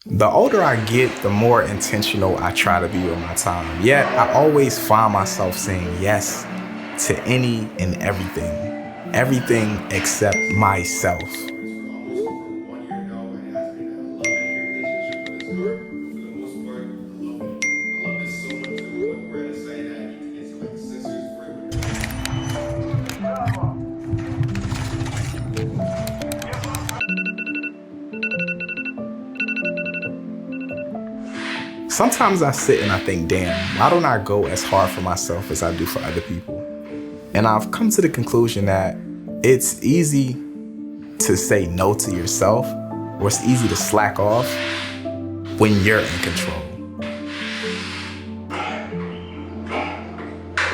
The older I get, the more intentional I try to be with my time. Yet, I always find myself saying yes to any and everything. Everything except myself. Sometimes I sit and I think, damn, why don't I go as hard for myself as I do for other people? And I've come to the conclusion that it's easy to say no to yourself, or it's easy to slack off when you're in control.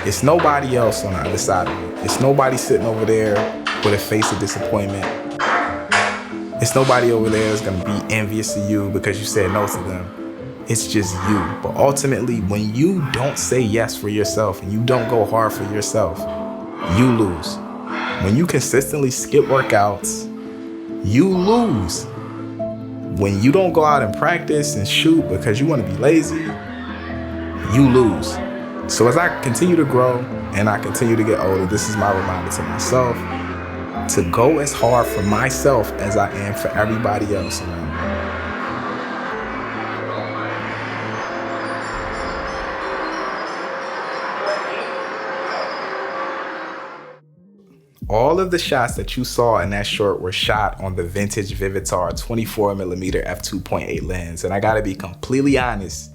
It's nobody else on the other side of it. It's nobody sitting over there with a face of disappointment. It's nobody over there that's gonna be envious of you because you said no to them. It's just you. But ultimately, when you don't say yes for yourself and you don't go hard for yourself, you lose. When you consistently skip workouts, you lose. When you don't go out and practice and shoot because you want to be lazy, you lose. So as I continue to grow and I continue to get older, this is my reminder to myself to go as hard for myself as I am for everybody else around me. All of the shots that you saw in that short were shot on the vintage Vivitar 24mm f2.8 lens. And I gotta be completely honest,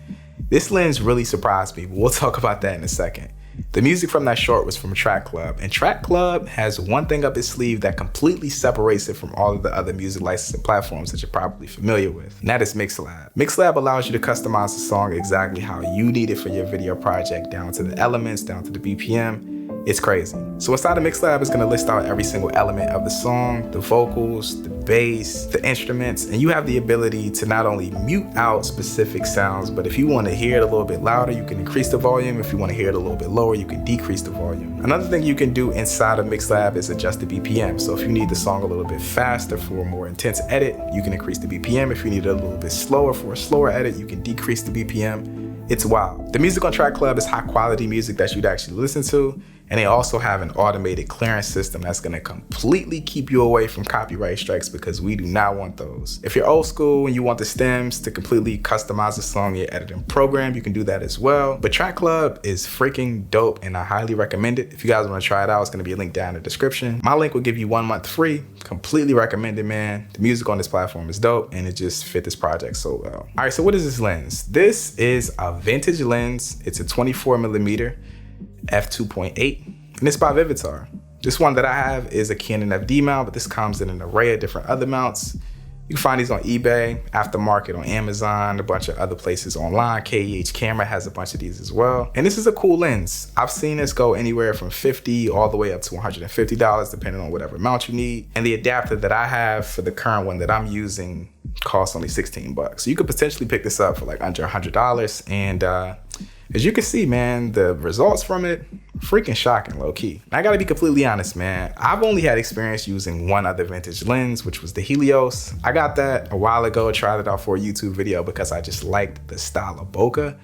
this lens really surprised me, but we'll talk about that in a second. The music from that short was from Track Club, and Track Club has one thing up its sleeve that completely separates it from all of the other music licensing platforms that you're probably familiar with, and that is Mixlab. Mixlab allows you to customize the song exactly how you need it for your video project, down to the elements, down to the BPM. It's crazy. So inside of Mixlab, it's gonna list out every single element of the song, the vocals, the bass, the instruments, and you have the ability to not only mute out specific sounds, but if you wanna hear it a little bit louder, you can increase the volume. If you wanna hear it a little bit lower, you can decrease the volume. Another thing you can do inside of Mixlab is adjust the BPM. So if you need the song a little bit faster for a more intense edit, you can increase the BPM. If you need it a little bit slower for a slower edit, you can decrease the BPM. It's wild. The music on Track Club is high quality music that you'd actually listen to. And they also have an automated clearance system that's gonna completely keep you away from copyright strikes, because we do not want those. If you're old school and you want the stems to completely customize the song in your editing program, you can do that as well. But Track Club is freaking dope and I highly recommend it. If you guys wanna try it out, it's gonna be a link down in the description. My link will give you 1 month free. Completely recommend it, man. The music on this platform is dope and it just fit this project so well. All right, so what is this lens? This is a vintage lens. It's a 24mm f2.8, and it's by Vivitar. This one that I have is a Canon FD mount, but this comes in an array of different other mounts. You can find these on eBay, aftermarket on Amazon, a bunch of other places online. KEH Camera has a bunch of these as well. And this is a cool lens. I've seen this go anywhere from $50 all the way up to $150, depending on whatever mount you need. And the adapter that I have for the current one that I'm using costs only 16 bucks. So you could potentially pick this up for like under $100. And as you can see, man, the results from it, freaking shocking, low key. I gotta be completely honest, man. I've only had experience using one other vintage lens, which was the Helios. I got that a while ago, tried it out for a YouTube video because I just liked the style of bokeh.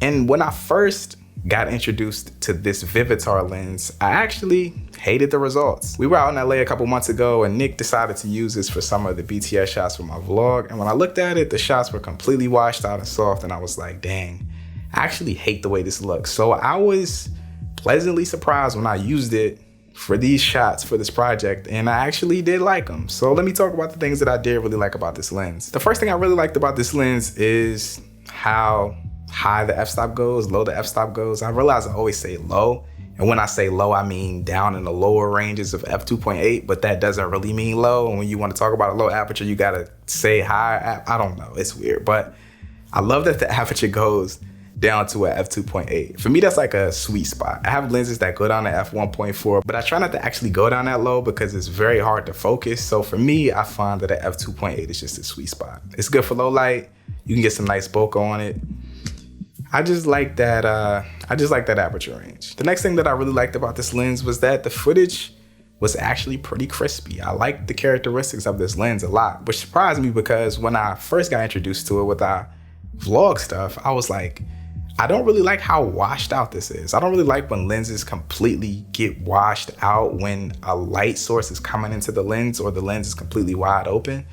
And when I first got introduced to this Vivitar lens, I actually hated the results. We were out in LA a couple months ago and Nick decided to use this for some of the BTS shots for my vlog. And when I looked at it, the shots were completely washed out and soft, and I was like, dang, I actually hate the way this looks. So I was pleasantly surprised when I used it for these shots for this project, and I actually did like them. So let me talk about the things that I did really like about this lens. The first thing I really liked about this lens is how high the f-stop goes, low the f-stop goes. I realize I always say low, and when I say low, I mean down in the lower ranges of f2.8, but that doesn't really mean low. And when you want to talk about a low aperture, you gotta say high. I don't know, it's weird, but I love that the aperture goes down to a f2.8. For me, that's like a sweet spot. I have lenses that go down to f1.4, but I try not to actually go down that low because it's very hard to focus. So for me, I find that a f2.8 is just a sweet spot. It's good for low light. You can get some nice bokeh on it. I just like that aperture range. The next thing that I really liked about this lens was that the footage was actually pretty crispy. I like the characteristics of this lens a lot, which surprised me because when I first got introduced to it with our vlog stuff, I was like, I don't really like how washed out this is. I don't really like when lenses completely get washed out when a light source is coming into the lens or the lens is completely wide open.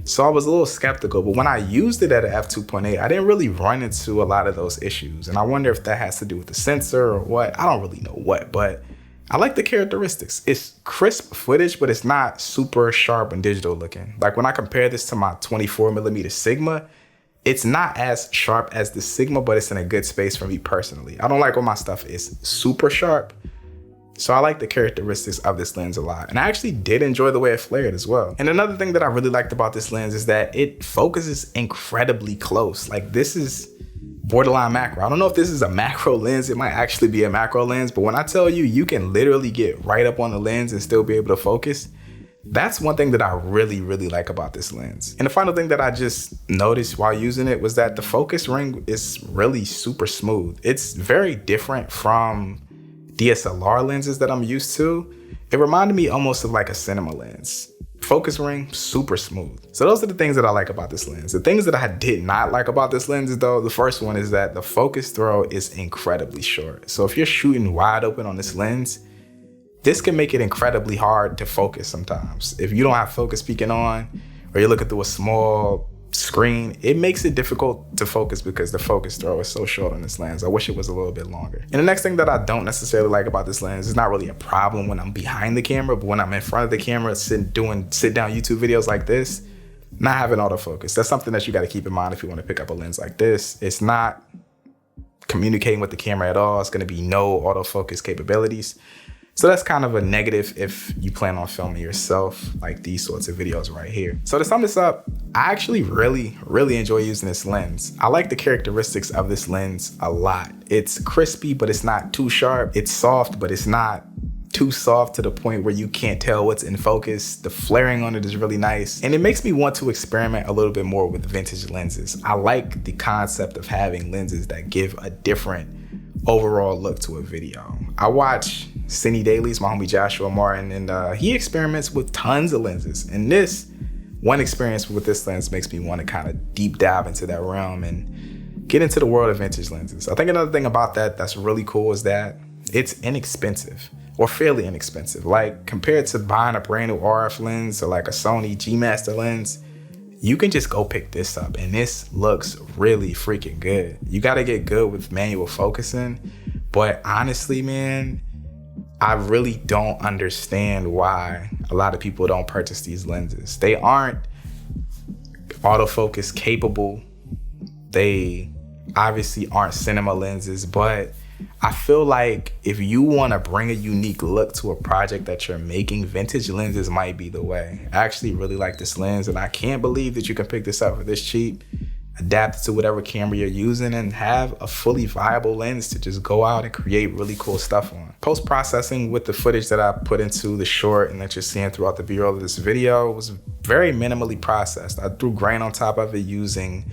So I was a little skeptical, but when I used it at an f2.8, I didn't really run into a lot of those issues. And I wonder if that has to do with the sensor or what. I don't really know what, but I like the characteristics. It's crisp footage, but it's not super sharp and digital looking. Like when I compare this to my 24mm Sigma, it's not as sharp as the Sigma, but it's in a good space for me personally. I don't like when my stuff is super sharp. So I like the characteristics of this lens a lot. And I actually did enjoy the way it flared as well. And another thing that I really liked about this lens is that it focuses incredibly close. Like this is borderline macro. I don't know if this is a macro lens. It might actually be a macro lens, but when I tell you, you can literally get right up on the lens and still be able to focus. That's one thing that I really, really like about this lens. And the final thing that I just noticed while using it was that the focus ring is really super smooth. It's very different from DSLR lenses that I'm used to. It reminded me almost of like a cinema lens. Focus ring, super smooth. So those are the things that I like about this lens. The things that I did not like about this lens though, the first one is that the focus throw is incredibly short. So if you're shooting wide open on this lens, this can make it incredibly hard to focus sometimes. If you don't have focus peaking on, or you're looking through a small screen, it makes it difficult to focus because the focus throw is so short on this lens. I wish it was a little bit longer. And the next thing that I don't necessarily like about this lens is not really a problem when I'm behind the camera, but when I'm in front of the camera, sit down YouTube videos like this, not having autofocus. That's something that you got to keep in mind if you want to pick up a lens like this. It's not communicating with the camera at all. It's going to be no autofocus capabilities. So that's kind of a negative if you plan on filming yourself, like these sorts of videos right here. So to sum this up, I actually really enjoy using this lens. I like the characteristics of this lens a lot. It's crispy, but it's not too sharp. It's soft, but it's not too soft to the point where you can't tell what's in focus. The flaring on it is really nice. And it makes me want to experiment a little bit more with vintage lenses. I like the concept of having lenses that give a different overall look to a video. I watch Cine Dailies, my homie Joshua Martin, and he experiments with tons of lenses. And this one experience with this lens makes me want to kind of deep dive into that realm and get into the world of vintage lenses. I think another thing about that that's really cool is that it's inexpensive, or fairly inexpensive. Like compared to buying a brand new RF lens or like a Sony G Master lens, you can just go pick this up and this looks really freaking good. You got to get good with manual focusing, but honestly, man, I really don't understand why a lot of people don't purchase these lenses. They aren't autofocus capable. They obviously aren't cinema lenses, but I feel like if you want to bring a unique look to a project that you're making, vintage lenses might be the way. I actually really like this lens, and I can't believe that you can pick this up for this cheap, adapt it to whatever camera you're using, and have a fully viable lens to just go out and create really cool stuff on. Post-processing with the footage that I put into the short and that you're seeing throughout the B-roll of this video was very minimally processed. I threw grain on top of it using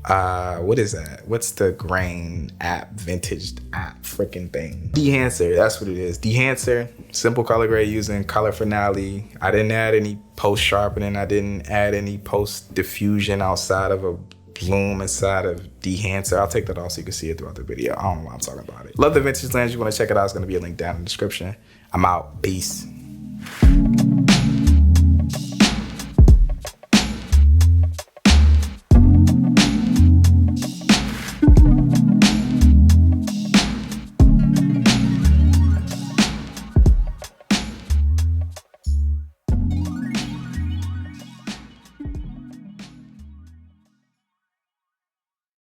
what is that? What's the grain app, vintage app freaking thing? Dehancer, that's what it is. Dehancer, simple color grade using Color Finale. I didn't add any post sharpening. I didn't add any post diffusion outside of a bloom inside of Dehancer. I'll take that off so you can see it throughout the video. I don't know why I'm talking about it. Love the vintage lens. You want to check it out, it's going to be a link down in the description. I'm out. Peace.